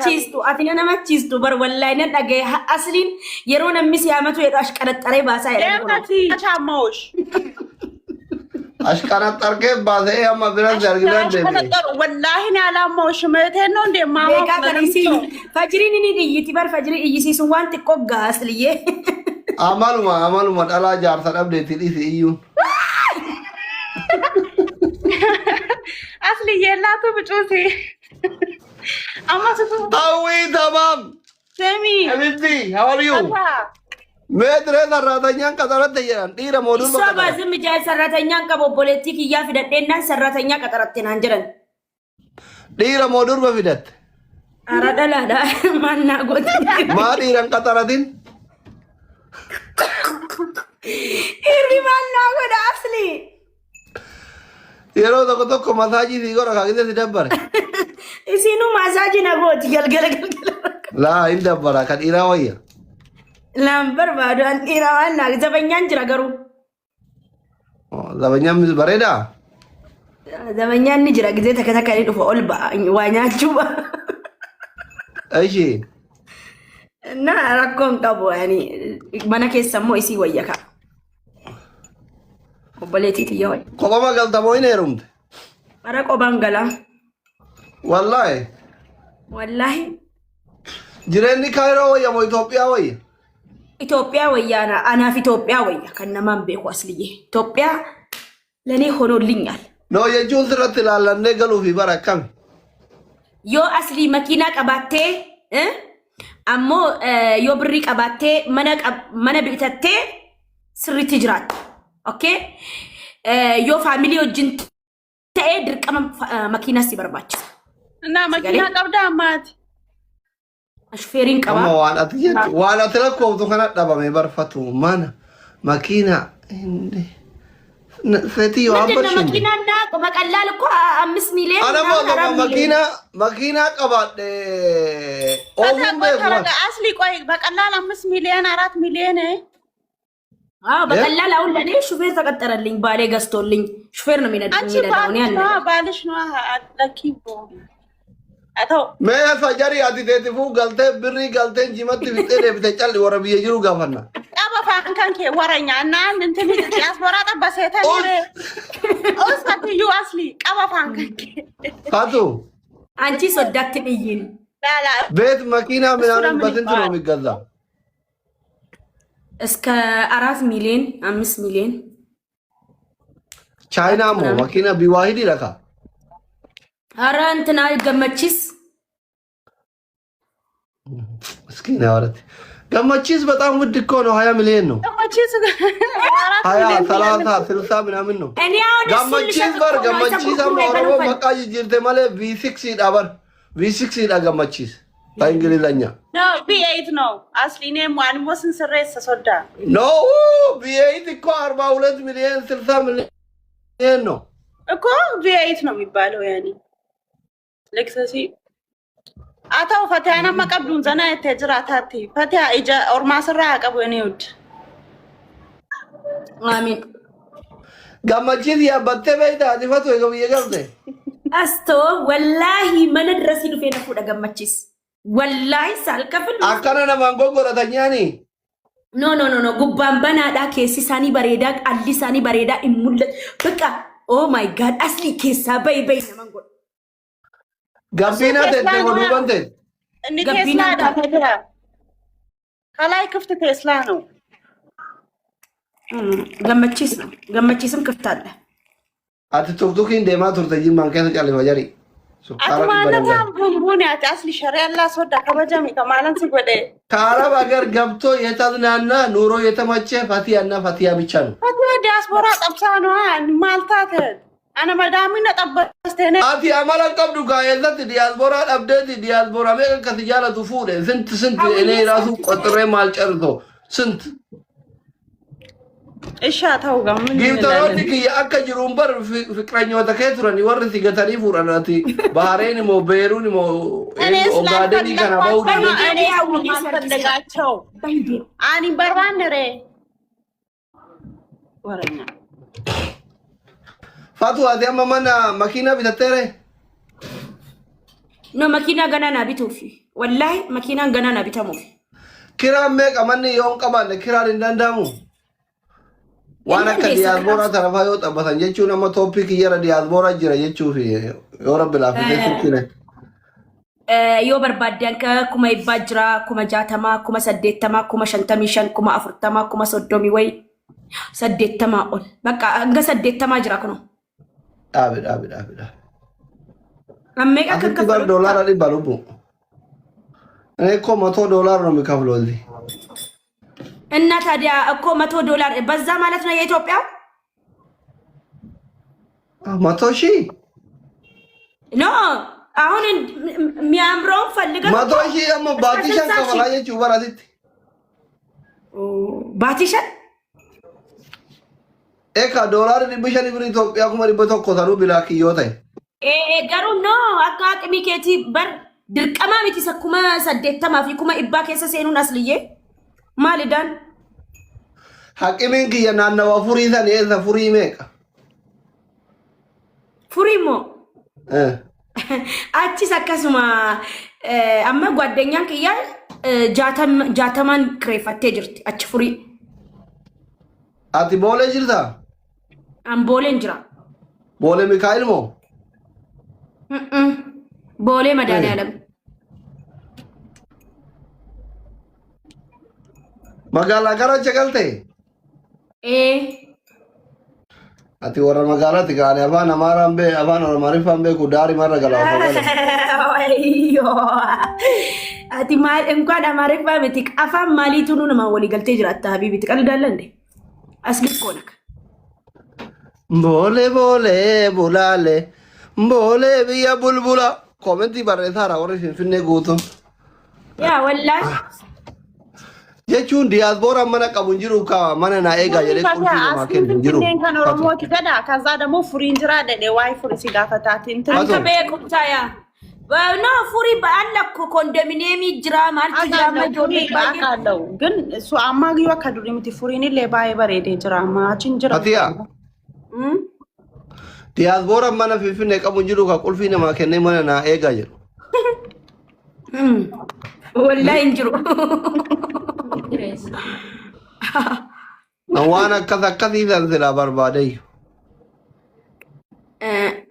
Ciistu ati nama ciistu bar wallahi nan dhagaye asliin yeroo namni siyaamatu jedhu ashqaraxaree baasaa jedhan Deemati chaamoosh. Ashqaraxarkee baasee amma biras dargidan deeme. Wallahi ni alaamoosh meeteen no deemaa. beekaa kanisi fajriin ni dhiyyiti bar fajrii iyyisiisun waan xiqqoo gaasliyyee Amaluma dhalaa jaarsa dhabdeetti dhisi iyyuu. Asli yellaatu bicuuti. Amma sutu. Awi tamam. Semi. Habibti, how are you? Meetre sarratanyaan qaxaratte jedhan dhiira mooduu Isa baazim jaay sarratanyaan qabo obboleettii kiyyaa fidadheennaan sarratanyaa qaxaratte naan jedhan. Dhiira mooduu fidatte. Ara dhalaadha mannaa gooti. Maa dhiiran qaxaratin? Hirri mannaa godha asli. Yeroo tokko masaajii si godha kaagite si dabbare. Isinu masaajii na gooti galgala. Laa hin dabbara ka dhiiraa wayya. Laan barbaadu an dhiiraa waan naaf zabanyaan jira garuu. Zabanyaan bareedaa? Zabanyaan ni jira gizee takka takka ni dhufa ol ba'a waa nyaachuu ba'a. Ishee. Na rakkoon qabu yaani mana keessa immoo isii wayya ka'a. Obboleettii xiyya wayya. Kophaa galtamoo hin heerumte? Mara qobaan galaa. Wallaahi. Wallaahi. Jireenyi Kaayiroo wayya moo Itoophiyaa wayya? Itoophiyaa wayyaana anaaf Itoophiyaa wayya kan namaan beeku asliyyee. Itoophiyaa lanii honoollinyaal. No jechuun sirratti ilaallannee galuufi bara akkami? Yoo aslii makiinaa qabaattee ammoo yoo birrii qabaattee mana bitattee sirriitti jiraatta. Okay? Yoo faamilii wajjin ta'ee dirqama makiinaa si barbaachisa. Na makiinaa qabdaa ammaati. Ashfeeriin qabaa. Amma waan ati lakkooftu kana dhabame barfatu mana makiinaa fetii yoo ምንድነው abbarshin. መኪናና በቀላል እኮ 5 ሚሊዮን Ana makiinaa qabaadhe oomuun beeku. Asli ቆይ በቀላል 5 ሚሊዮን 4 ሚሊዮን በቀላል አሁን ለኔ ሹፌር ተቀጠረልኝ ባሌ ገዝቶልኝ ሹፌር ነው የሚነዳው ነው ያለው ባልሽ ነው ለኪቦ አተው Mee fajari ati teetifu galtee birrii galtee jimatti fixee deebite calli warra biyya jiru gaafanna. Aba fankan ke waranya እና እንትን ያስወራ ጠበሰተ ኦስታቲ ዩ አስሊ ቀባ fankan ke Faatu አንቺ ሶዳት ብይን ላላ ቤት መኪና ምናምን በስንት ነው የሚገዛው? እስከ 4 ሚሊዮን 5 ሚሊዮን ቻይና ሞ መኪና ቢዋሂድ ይለካ ኧረ እንትና ገመቺስ ምስኪን ያወረት ገመቺስ በጣም ውድ እኮ ነው 20 ሚሊዮን ነው። ገመቺስ 20 30 60 ምናምን ነው። እኔ አሁን ገመቺስ በር ገመቺስ አማሮ በቃ ይጅርተ ማለት V6 ይዳበር V6 ይዳ ገመቺስ በእንግሊዘኛ ነው V8 ነው አስሊ ነም አንሞስን ስሬስ ተሶዳ ኖ V8 እኮ 42 ሚሊዮን 60 ሚሊዮን ነው እኮ V8 ነው የሚባለው ያኒ ለክሰሲ አታው ፈታና ማቀብዱን ዘና የተጅራታቲ ፈታ እጀ ኦርማስራ አቀበኔ ውድ አሚን ገመቺስ ያበተ በይታ ዲፈቶ ይገብየገብደ አስቶ ወላሂ መነ ድረስ ይሉ ፈነፉ ደገመቺስ ወላሂ ሳልከፍል አከነ ነማንጎ ጎረተኛኒ ኖ ጉባን በናዳ ኬሲሳኒ በሬዳ አዲሳኒ በሬዳ ኢሙለ በቃ ኦ ማይ ጋድ አስሊ ኬሳ በይ ነማንጎ ጋቢና ተንተ ወዱበንተ እንዴ ቴስላ ዳፈራ ከላይ ክፍት ቴስላ ነው ገመቺስም ክፍት አለ አት ቱክቱክ እንደማ ቱርተጂ ማንከተ ጫለ ፈጀሪ አትማነታም ቡንቡን ያታስሊ ሸሪያላ ሶዳ ከበጃሚ ከማለን ሲጎደ ከአረብ ሀገር ገብቶ የተዝናና ኑሮ የተመቸ ፈቲያና ፈቲያ ብቻ ነው። ፈቲያ ዲያስፖራ ጠብሳ ነው ማልታት አነ መዳሚና ጠበስተነ አቲ አማላ ቀብዱ ጋየለት ዲያስፖራ አብዴት ዲያስፖራ ሜን ከትጃለቱ ፉደ ስንት እኔ ራሱ ቆጥሬ ማልጨርሶ ስንት እሺ ታው ጋር ምን ጊፍታውን ያከ ጅሩን በር ፍቅረኛው ተከትረን ወርሲ ገተሪ ፉራናቲ ባህሬን ሞ ቤሩን ሞ ኦጋዴኒ ከናባው እኔ ያው ማስፈልጋቸው አኒ በርባነሬ ወረኛ Fatu ati amma mana makina bitatere? No makina gana na bitufi. Wallahi makina gana na bitamufi. Kiraan meeqa manni yoo hin qabaanne kiraan hin danda'amu. Waan akka diyaasbooraa tarafaa yoo xabbatan jechuun amma tooppikii jara diyaasbooraa jira jechuufi yoo rabbi laafisee turkine. Yoo barbaaddan kuma ibbaa jira, kuma 60, kuma 80, kuma 55, kuma 40, kuma 30 way 80 ol. Bakka hanga 80 jira kuno. Dhaabe. Ammee akka Asitti bar doolaara dhibba lubbu. Eee ko $100 ነው የሚከፍለው እዚህ እና ታዲያ እኮ $100 በዛ ማለት ነው የኢትዮጵያ 100,000 ኖ አሁን የሚያምረው ፈልገው 100,000 ደግሞ ባቲሻን ከፈላየችው በራሲት ባቲሻን ኤካ ዶላር ዲብሸን ብር ኢትዮጵያ ኩማ ዲበቶ ኮታሩ ቢላክ ይወጣይ ገሩ ኖ አቃቅሚ ኬቲ በር ድርቀማ ሚቲ ሰኩማ ሰደተማ ፊ ኩማ ኢባ ከሰ ሰኑን አስልዬ ማልዳን ሐቂሚን ከየናነዋ ፉሪዘን የዘ ፉሪ ሜቃ ፉሪሞ አቺ ሰከሱማ አማ ጓደኛን ከያ ጃተማን ክሬፈቴ ጅርቲ አቺ ፉሪ አቲ ቦሌ ጅርታ አምቦሌ እንጅራ ቦሌ ሚካኤል ሞ ቦሌ መድኃኒዓለም መጋላ ገራቸ ገልቴ አቲ ወራ መጋላ ትጋኔ አባን አማራምቤ አባን ኦሮማሪፋምቤ ኩዳሪ ማረጋላ ወዮ አቲ ማል እንኳን አማሪፋ ምትክ አፋም ማሊቱኑ ነው ወሊ ገልቴ ጅራታ ሀቢቢ ትቀልዳለ እንዴ አስልኮነክ ቦሌ ቦሌ ቡላሌ ቦሌ ብያ ቡልቡላ ኮሜንቲ ባሬታራ ወሬ ፍኔ ጉቱ ያ ወላሂ jechuun diyaasboora mana qabu jiru ka mana na eega jedhee qulqullina namaa kennu jiru. Kan Oromooti gada kaza damo furin jira dede waay furi si gaafataati anta beekumsa yaa no furi baalakko kondominiyeemi jira maalti jira ma ijoollee baay'ee ግን እሱ አማግዩ አካዱሪ ምቲ furin illee baay'ee bareedee jira amma achin jira atiya diyaasboora mana finfinnee qabu jiru ka qulqullina namaa kennee mana na eega jedhu. wallahi injiru waan akkasii sila barbaade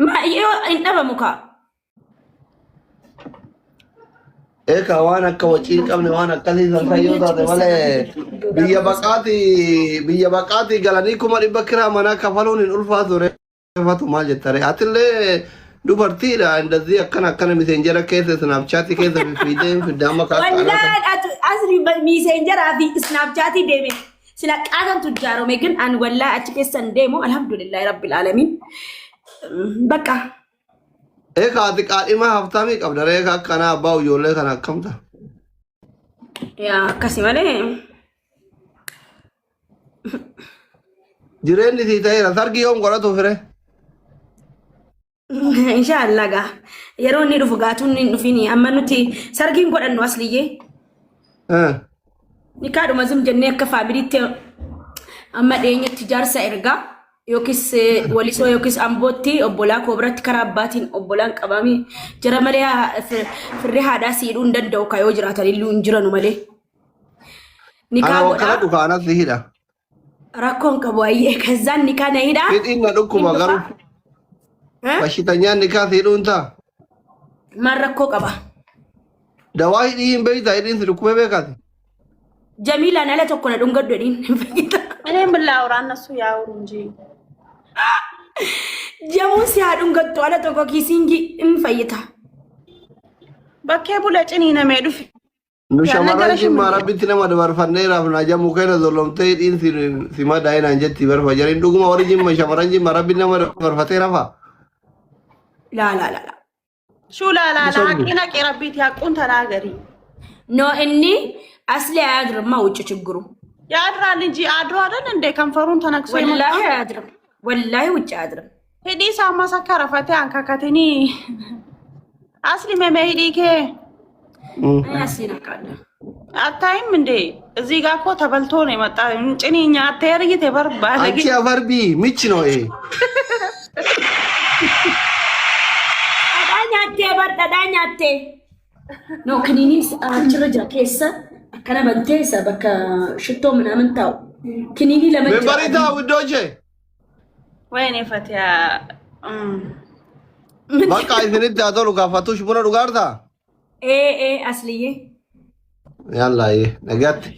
ma yoo hin dhabamu ka eka waan akka wacii qabne waan akkasii san yoo taate malee biyya baqaati galanii kuma dhibba kiraa manaa kafaluun hin ulfaatu reeffatu maal jettare atillee dubartiidha እንደዚህ akkana miseenjera keessa snapchat keessa fiideen fidama ka wallahi asri miseenjera fi snapchat deeme sila qaatan tujjarome ግን an wallahi achi keessa deemo alhamdulillah rabbil alamin baka eka ati qaadhima haftamii qabda reeka akkana abbaa ijoollee kana akkamta yaa akkasi malee jireenyi sii ta'eera sargi yoom godhatu fire inshallah ga yeroo ni dhufu gaatuun ni dhufini amma nuti sargiin godhannu asliyyee ni kaadhuma zum jennee akka faamiliitti amma dheenyatti jaarsa ergaa yookiis walisoo yookiis ambootti obbolaa koo biratti karaa abbaatiin obbolaan qabamii jira malee firri haadhaa siidhuu hin danda'u kayoo jiraatan illuu hin jiranu malee nikaa godhaa dhufaanas hidha rakkoon qabu ayyee kazzaan nikaa na hidhaa hidhiin na dhukkuma garuu bashitanyaan nikaa hidhuun ta'a maal rakkoo qaba dawaa hidhii hin beeyta hidhiin si dhukkubee beekaati jamiilaan ala tokko na dhungadhu hidhiin hin fayyita እኔም ብላውራ እነሱ ያውሩ እንጂ jamuun si haa dhungattu ala tokko kiisiingi hin fayyita bakkee bula cinii namee dhufi nu shamarran jimmaa rabbitti nama dabarfanneeraaf na jamu keena zolomtee hidhiin si madaa'e naan jetti barfa jariin dhuguma warri jimma shamarran jimmaa rabbi nama dabarfatee rafa laa ሹላላላ አቂና ቀረቢት ያቁን ተናገሪ ኖ እኒ አስሊ አያድርማ ውጭ ችግሩ ያድራል እንጂ አድሮ አይደል እንደ ከንፈሩን ተነክሶ ወላሂ አያድርም ወላሂ ውጭ አያድርም ሄዲ ሳማሰከረ ፈቴ አንካካተኒ አስሊ መመሂዲከ ያሲናካለ አታይም እንዴ እዚህ ጋር እኮ ተበልቶ ነው የመጣ እንጭኒኛ አተርይት የበርባለ አንቺ አፈርቢ ምች ነው ይሄ nyattee bar dhadhaa nyattee. No kiniiniin achirra jira keessa akkana banteessa bakka shittoo ምናምን taa'u. Kiniinii lama jira. Membari taa'u iddoo ishee. Wayne Fatiyaa. Bakka isinitti haa tolu gaafatuush buna dhugaartaa? Asliyyee. Yalla nagatti.